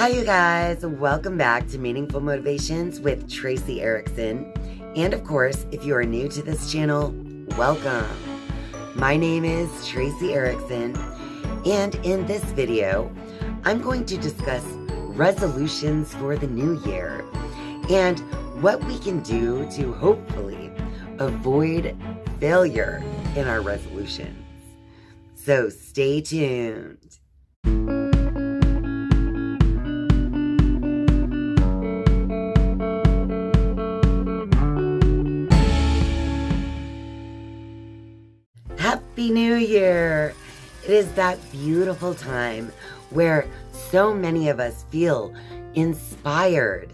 Hi, you guys. Welcome back to Meaningful Motivations with Tracy Erickson. And of course, if you are new to this channel, welcome. My name is Tracy Erickson, and in this video, I'm going to discuss resolutions for the new year and what we can do to hopefully avoid failure in our resolutions. So stay tuned. Happy New Year! It is that beautiful time where so many of us feel inspired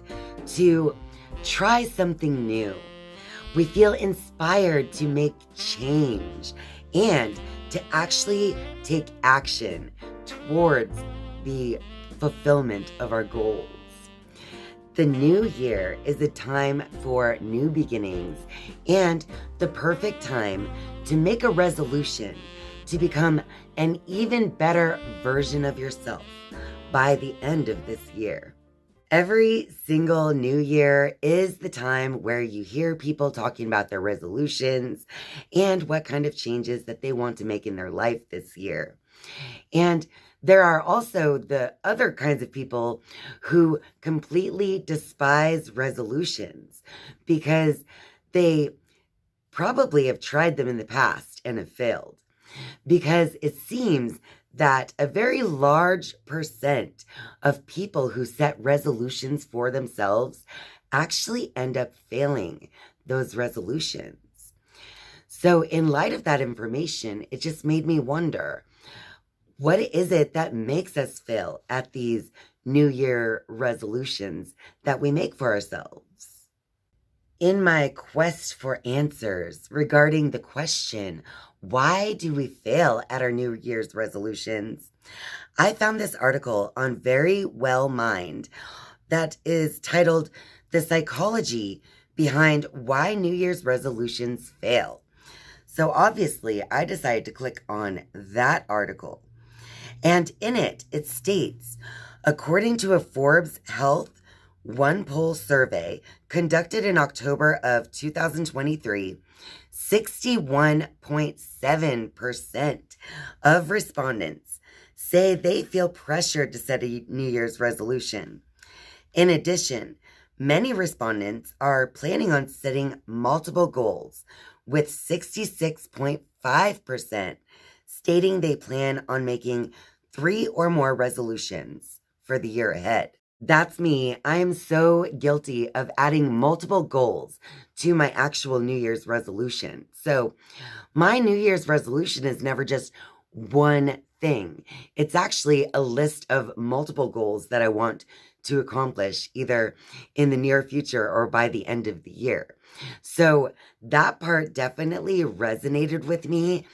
to try something new. We feel inspired to make change and to actually take action towards the fulfillment of our goals. The new year is a time for new beginnings and the perfect time to make a resolution to become an even better version of yourself by the end of this year. Every single new year is the time where you hear people talking about their resolutions and what kind of changes that they want to make in their life this year. And there are also the other kinds of people who completely despise resolutions because they probably have tried them in the past and have failed. Because it seems that a very large percent of people who set resolutions for themselves actually end up failing those resolutions. So in light of that information, it just made me wonder, what is it that makes us fail at these New Year resolutions that we make for ourselves? In my quest for answers regarding the question, why do we fail at our New Year's resolutions? I found this article on Very Well Mind that is titled The Psychology Behind Why New Year's Resolutions Fail. So obviously, I decided to click on that article. And in it, it states, according to a Forbes Health One Poll survey conducted in October of 2023, 61.7% of respondents say they feel pressured to set a New Year's resolution. In addition, many respondents are planning on setting multiple goals, with 66.5% stating they plan on making 3 or more resolutions for the year ahead. That's me. I am so guilty of adding multiple goals to my actual New Year's resolution. So my New Year's resolution is never just one thing. It's actually a list of multiple goals that I want to accomplish either in the near future or by the end of the year. So that part definitely resonated with me.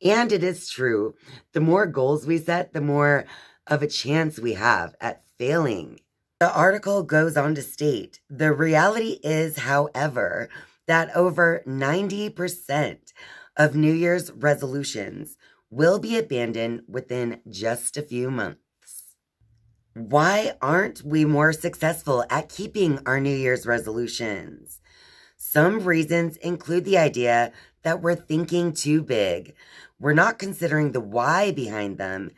And it is true. The more goals we set, the more of a chance we have at failing. The article goes on to state, the reality is, however, that over 90% of New Year's resolutions will be abandoned within just a few months. Why aren't we more successful at keeping our New Year's resolutions? Some reasons include the idea that we're thinking too big, we're not considering the why behind them,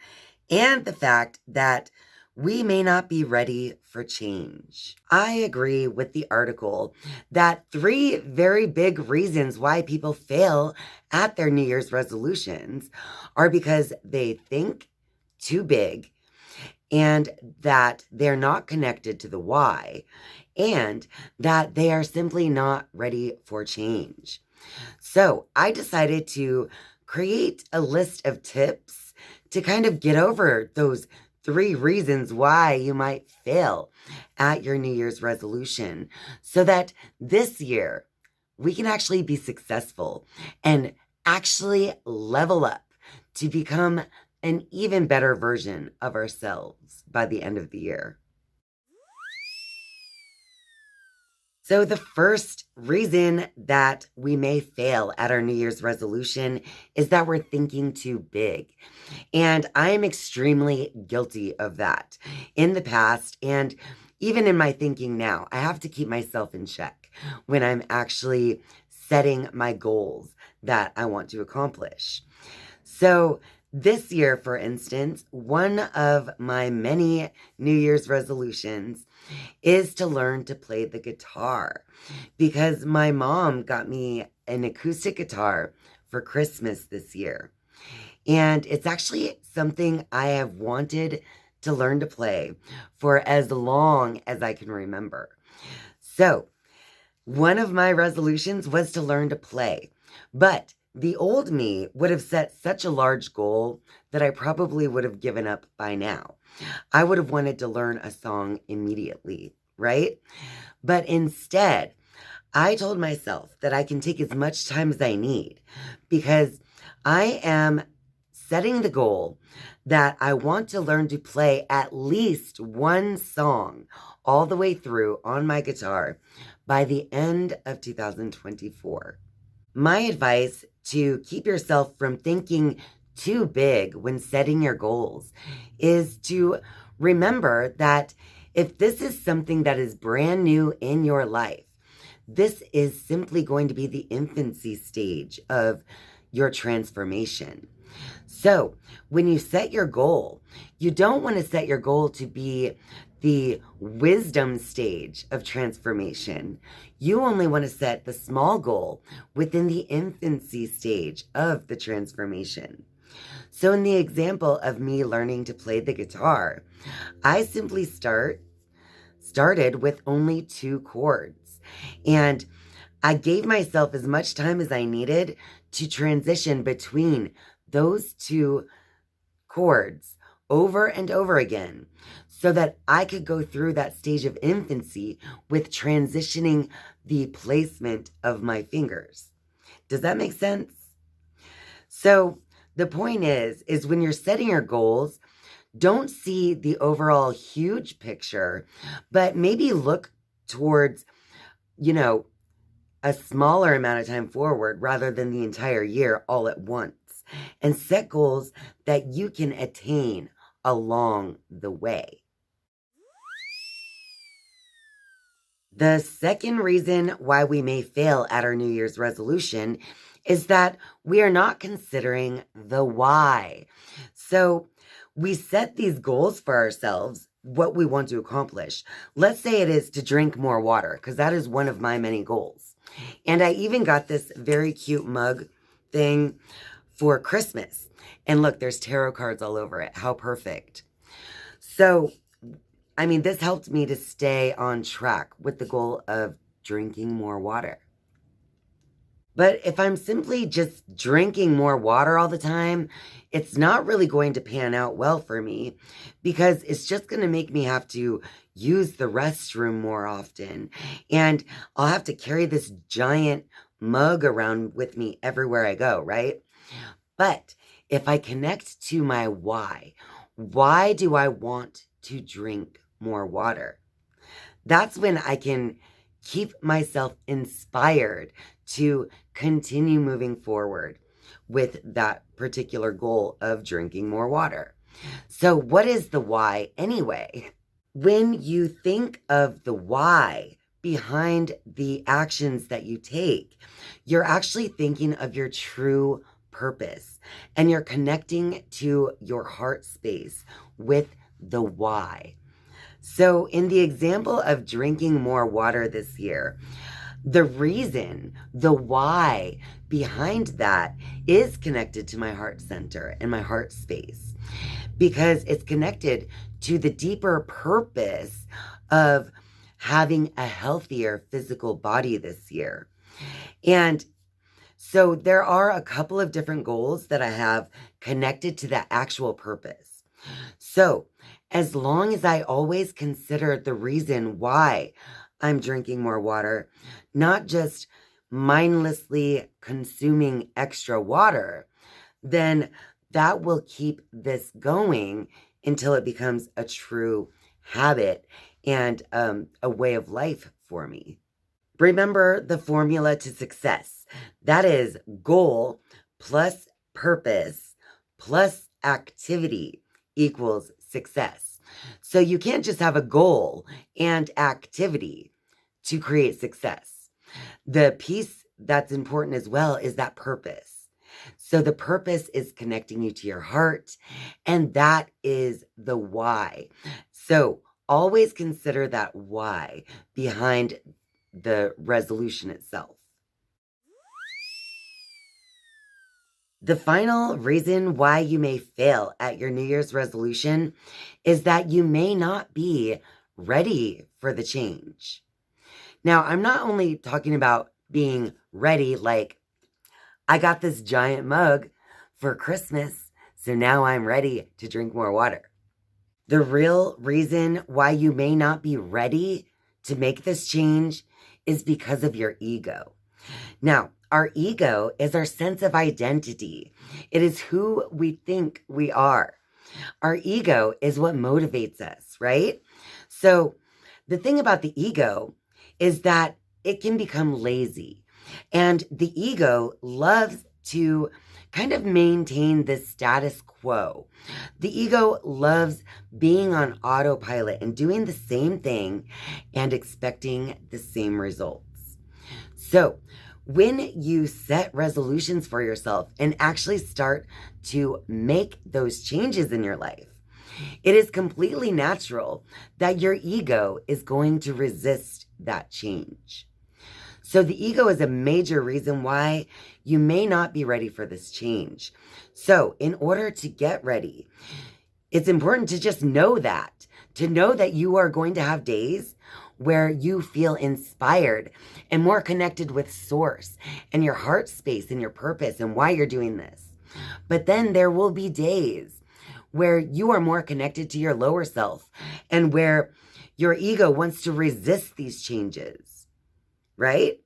and the fact that we may not be ready for change. I agree with the article that 3 very big reasons why people fail at their New Year's resolutions are because they think too big, and that they're not connected to the why, and that they are simply not ready for change. So I decided to create a list of tips to kind of get over those 3 reasons why you might fail at your New Year's resolution, so that this year we can actually be successful and actually level up to become an even better version of ourselves by the end of the year. So, the first reason that we may fail at our New Year's resolution is that we're thinking too big. And I am extremely guilty of that in the past and even in my thinking now. I have to keep myself in check when I'm actually setting my goals that I want to accomplish. So, this year, for instance, one of my many New Year's resolutions is to learn to play the guitar because my mom got me an acoustic guitar for Christmas this year. And it's actually something I have wanted to learn to play for as long as I can remember. So, one of my resolutions was to learn to play, but the old me would have set such a large goal that I probably would have given up by now. I would have wanted to learn a song immediately, right? But instead, I told myself that I can take as much time as I need because I am setting the goal that I want to learn to play at least one song all the way through on my guitar by the end of 2024. My advice to keep yourself from thinking too big when setting your goals is to remember that if this is something that is brand new in your life, this is simply going to be the infancy stage of your transformation. So, when you set your goal, you don't want to set your goal to be the wisdom stage of transformation. You only want to set the small goal within the infancy stage of the transformation. So, in the example of me learning to play the guitar, I simply started with only 2 chords. And I gave myself as much time as I needed to transition between those 2 chords over and over again so that I could go through that stage of infancy with transitioning the placement of my fingers. Does that make sense? So the point is when you're setting your goals, don't see the overall huge picture, but maybe look towards, a smaller amount of time forward rather than the entire year all at once, and set goals that you can attain along the way. The second reason why we may fail at our New Year's resolution is that we are not considering the why. So we set these goals for ourselves, what we want to accomplish. Let's say it is to drink more water, because that is one of my many goals. And I even got this very cute mug thing for Christmas. And look, there's tarot cards all over it. How perfect. So, this helped me to stay on track with the goal of drinking more water. But if I'm simply just drinking more water all the time, it's not really going to pan out well for me because it's just going to make me have to use the restroom more often. And I'll have to carry this giant mug around with me everywhere I go, right? But if I connect to my why do I want to drink more water? That's when I can keep myself inspired to continue moving forward with that particular goal of drinking more water. So what is the why anyway? When you think of the why behind the actions that you take, you're actually thinking of your true purpose and you're connecting to your heart space with the why. So in the example of drinking more water this year, the reason, the why behind that is connected to my heart center and my heart space because it's connected to the deeper purpose of having a healthier physical body this year. And so there are a couple of different goals that I have connected to that actual purpose. So as long as I always consider the reason why I'm drinking more water, not just mindlessly consuming extra water, then that will keep this going until it becomes a true habit and a way of life for me. Remember the formula to success. That is goal plus purpose plus activity equals success. So you can't just have a goal and activity to create success. The piece that's important as well is that purpose. So the purpose is connecting you to your heart, and that is the why. So always consider that why behind the resolution itself. The final reason why you may fail at your New Year's resolution is that you may not be ready for the change. Now, I'm not only talking about being ready, like I got this giant mug for Christmas, so now I'm ready to drink more water. The real reason why you may not be ready to make this change is because of your ego. Now, our ego is our sense of identity. It is who we think we are. Our ego is what motivates us, right? So the thing about the ego is that it can become lazy. And the ego loves to kind of maintain this status quo. The ego loves being on autopilot and doing the same thing and expecting the same results. So when you set resolutions for yourself and actually start to make those changes in your life, it is completely natural that your ego is going to resist that change. So the ego is a major reason why you may not be ready for this change. So in order to get ready, it's important to just know that, to know that you are going to have days where you feel inspired and more connected with source and your heart space and your purpose and why you're doing this. But then there will be days where you are more connected to your lower self and where your ego wants to resist these changes, right?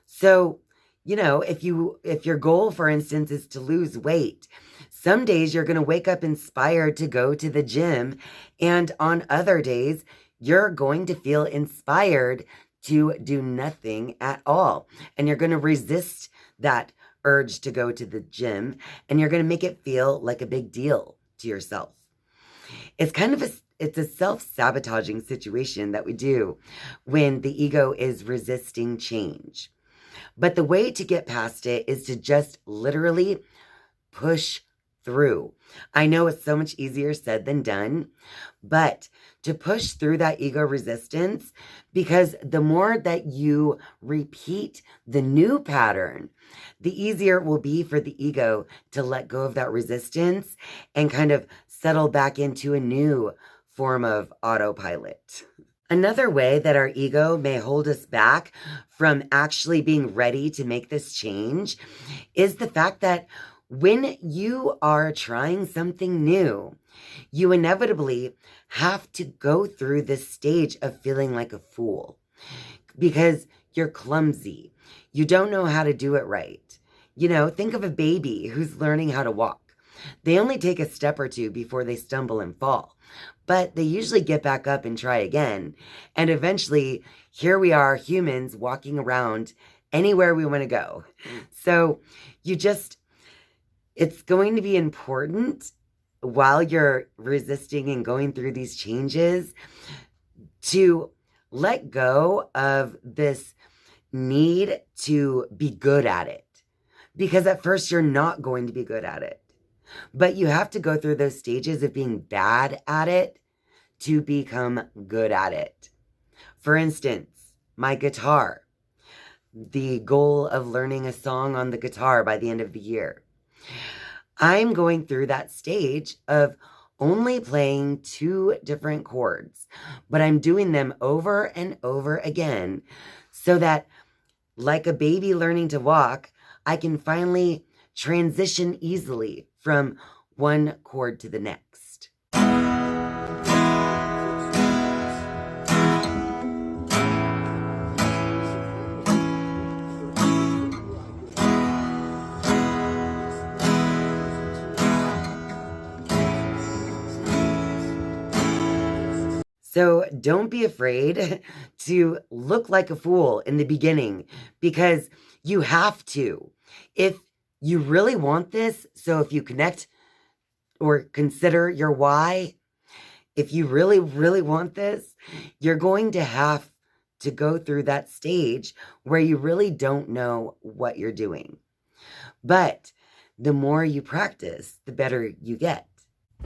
So, if your goal, for instance, is to lose weight, some days you're going to wake up inspired to go to the gym, and on other days, you're going to feel inspired to do nothing at all. And you're going to resist that urge to go to the gym, and you're going to make it feel like a big deal to yourself. It's a self-sabotaging situation that we do when the ego is resisting change. But the way to get past it is to just literally push through. I know it's so much easier said than done, but to push through that ego resistance, because the more that you repeat the new pattern, the easier it will be for the ego to let go of that resistance and kind of settle back into a new form of autopilot. Another way that our ego may hold us back from actually being ready to make this change is the fact that when you are trying something new, you inevitably have to go through this stage of feeling like a fool because you're clumsy. You don't know how to do it right. Think of a baby who's learning how to walk. They only take a step or two before they stumble and fall, but they usually get back up and try again. And eventually, here we are, humans walking around anywhere we want to go. So it's going to be important while you're resisting and going through these changes to let go of this need to be good at it. Because at first you're not going to be good at it. But you have to go through those stages of being bad at it to become good at it. For instance, my guitar. The goal of learning a song on the guitar by the end of the year. I'm going through that stage of only playing 2 different chords, but I'm doing them over and over again so that, like a baby learning to walk, I can finally transition easily from one chord to the next. So don't be afraid to look like a fool in the beginning, because you have to. If you really want this, so if you connect or consider your why, if you really, really want this, you're going to have to go through that stage where you really don't know what you're doing. But the more you practice, the better you get.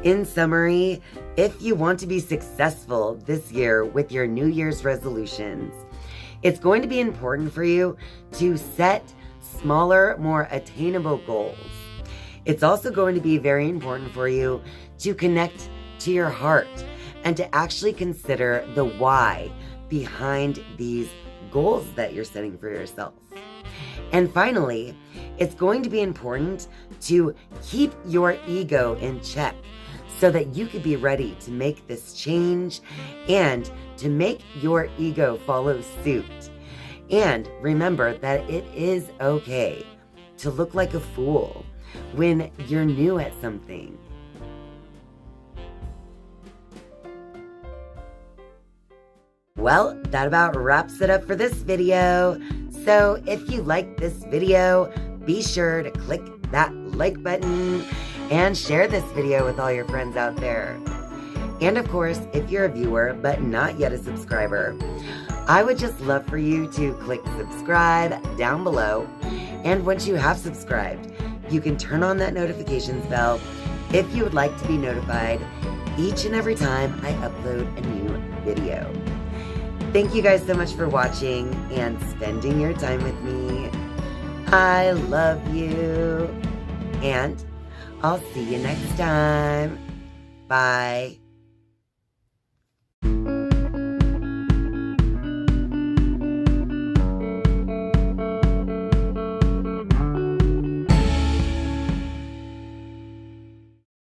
In summary, if you want to be successful this year with your New Year's resolutions, it's going to be important for you to set smaller, more attainable goals. It's also going to be very important for you to connect to your heart and to actually consider the why behind these goals that you're setting for yourself. And finally, it's going to be important to keep your ego in check so that you could be ready to make this change and to make your ego follow suit. And remember that it is okay to look like a fool when you're new at something. Well, that about wraps it up for this video. So if you like this video, be sure to click that like button and share this video with all your friends out there. And of course, if you're a viewer but not yet a subscriber, I would just love for you to click subscribe down below. And once you have subscribed, you can turn on that notifications bell if you would like to be notified each and every time I upload a new video. Thank you guys so much for watching and spending your time with me. I love you. And I'll see you next time. Bye.